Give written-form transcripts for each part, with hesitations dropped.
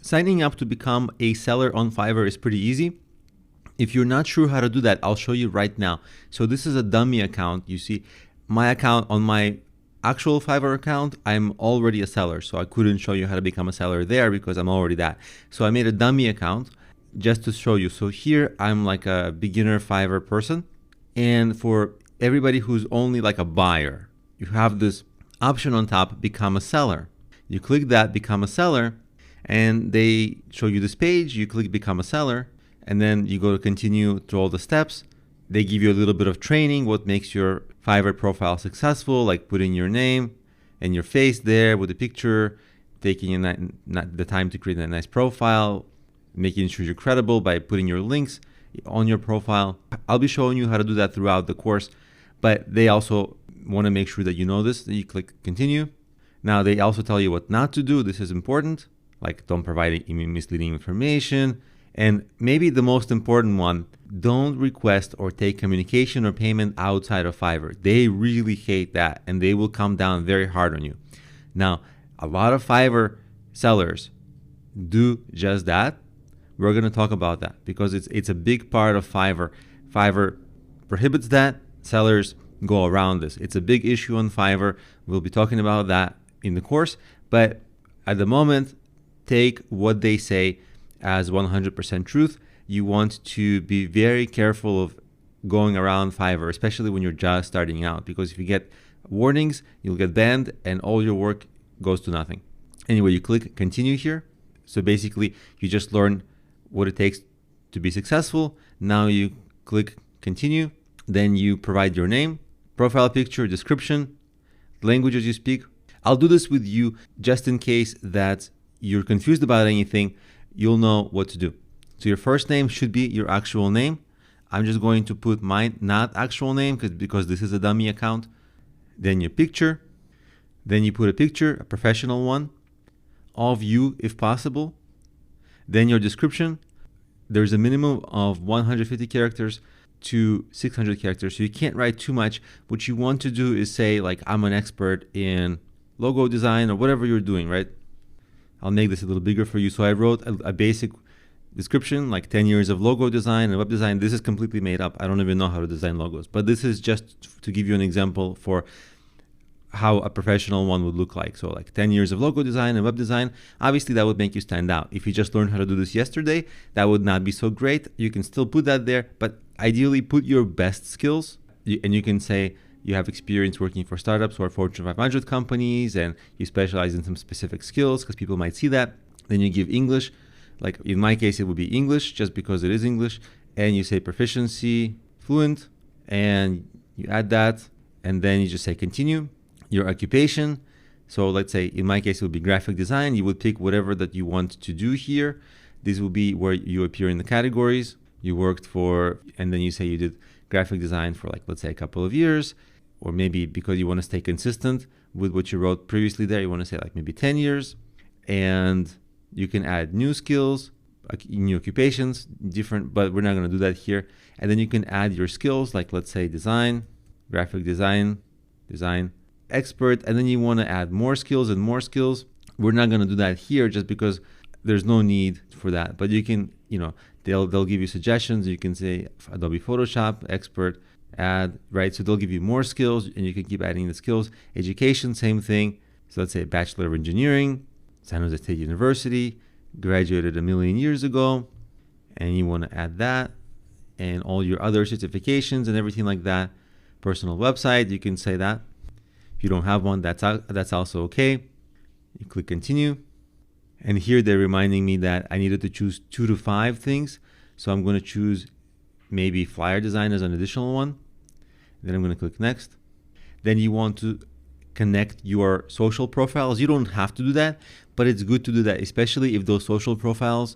Signing up to become a seller on Fiverr is pretty easy. If you're not sure how to do that, I'll show you right now. So this is a dummy account. You see my account. On my actual Fiverr account, I'm already a seller. So I couldn't show you how to become a seller there because I'm already that. So I made a dummy account just to show you. So here I'm like a beginner Fiverr person. And for everybody who's only like a buyer, you have this option on top, become a seller. You click that, become a seller, and they show you this page. You click become a seller, and then you go to continue through all the steps. They give you a little bit of training, what makes your Fiverr profile successful, like putting your name and your face there with a picture, taking the time to create a nice profile, making sure you're credible by putting your links on your profile. I'll be showing you how to do that throughout the course, but they also want to make sure that you know this. You click continue. Now they also tell you what not to do. This is important, like don't provide any misleading information. And maybe the most important one, don't request or take communication or payment outside of Fiverr. They really hate that, and they will come down very hard on you. Now, a lot of Fiverr sellers do just that. We're going to talk about that because it's a big part of Fiverr. Fiverr prohibits that. Sellers go around this. It's a big issue on Fiverr. We'll be talking about that in the course, but at the moment, take what they say as 100% truth. You want to be very careful of going around Fiverr, especially when you're just starting out, because if you get warnings, you'll get banned and all your work goes to nothing. Anyway, you click continue here. So basically, you just learn what it takes to be successful. Now you click continue. Then you provide your name, profile picture, description, languages you speak. I'll do this with you just in case that you're confused about anything. You'll know what to do. So your first name should be your actual name. I'm just going to put my not actual name because this is a dummy account. Then your picture. Then you put a picture, a professional one, of you if possible. Then your description. There's a minimum of 150 characters to 600 characters. So you can't write too much. What you want to do is say like, I'm an expert in logo design or whatever you're doing, right? I'll make this a little bigger for you. So I wrote a basic description, like 10 years of logo design and web design. This is completely made up. I don't even know how to design logos, but this is just to give you an example for how a professional one would look like. So like 10 years of logo design and web design, obviously that would make you stand out. If you just learned how to do this yesterday, that would not be so great. You can still put that there, but ideally put your best skills, and you can say you have experience working for startups or Fortune 500 companies, and you specialize in some specific skills because people might see that. Then you give English, like in my case, it would be English just because it is English, and you say proficiency, fluent, and you add that, and then you just say continue. Your occupation, so let's say in my case it would be graphic design. You would pick whatever that you want to do here. This will be where you appear in the categories you worked for, and then you say you did graphic design for like, let's say a couple of years, or maybe because you want to stay consistent with what you wrote previously there, you want to say like maybe 10 years, and you can add new skills, new occupations, different, but we're not going to do that here. And then you can add your skills, like let's say design, graphic design, expert, and then you want to add more skills and more skills. We're not going to do that here just because there's no need for that, but you can, they'll give you suggestions. You can say Adobe Photoshop expert, add, right? So they'll give you more skills and you can keep adding the skills. Education, same thing. So let's say Bachelor of Engineering, San Jose State University, graduated 1 million years ago, and you want to add that, and all your other certifications and everything like that. Personal website, you can say that. If you don't have one, that's also okay. You click continue. And here they're reminding me that I needed to choose 2 to 5 things. So I'm going to choose maybe flyer design as an additional one. Then I'm going to click next. Then you want to connect your social profiles. You don't have to do that, but it's good to do that, especially if those social profiles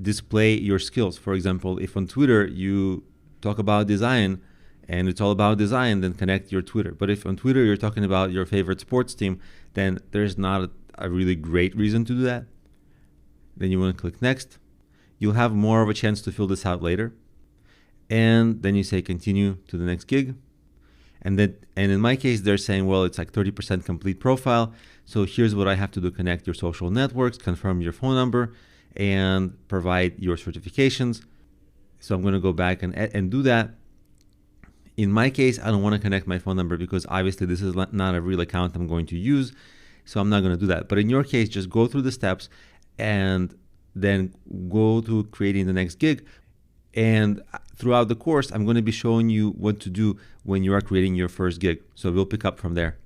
display your skills. For example, if on Twitter you talk about design and it's all about design, then connect your Twitter. But if on Twitter you're talking about your favorite sports team, then there's not a really great reason to do that. Then you want to click next. You'll have more of a chance to fill this out later. And then you say continue to the next gig. And in my case, they're saying, well, it's like 30% complete profile. So here's what I have to do: connect your social networks, confirm your phone number, and provide your certifications. So I'm going to go back and do that. In my case, I don't want to connect my phone number because obviously this is not a real account I'm going to use. So I'm not going to do that. But in your case, just go through the steps and then go to creating the next gig. And throughout the course, I'm going to be showing you what to do when you are creating your first gig. So we'll pick up from there.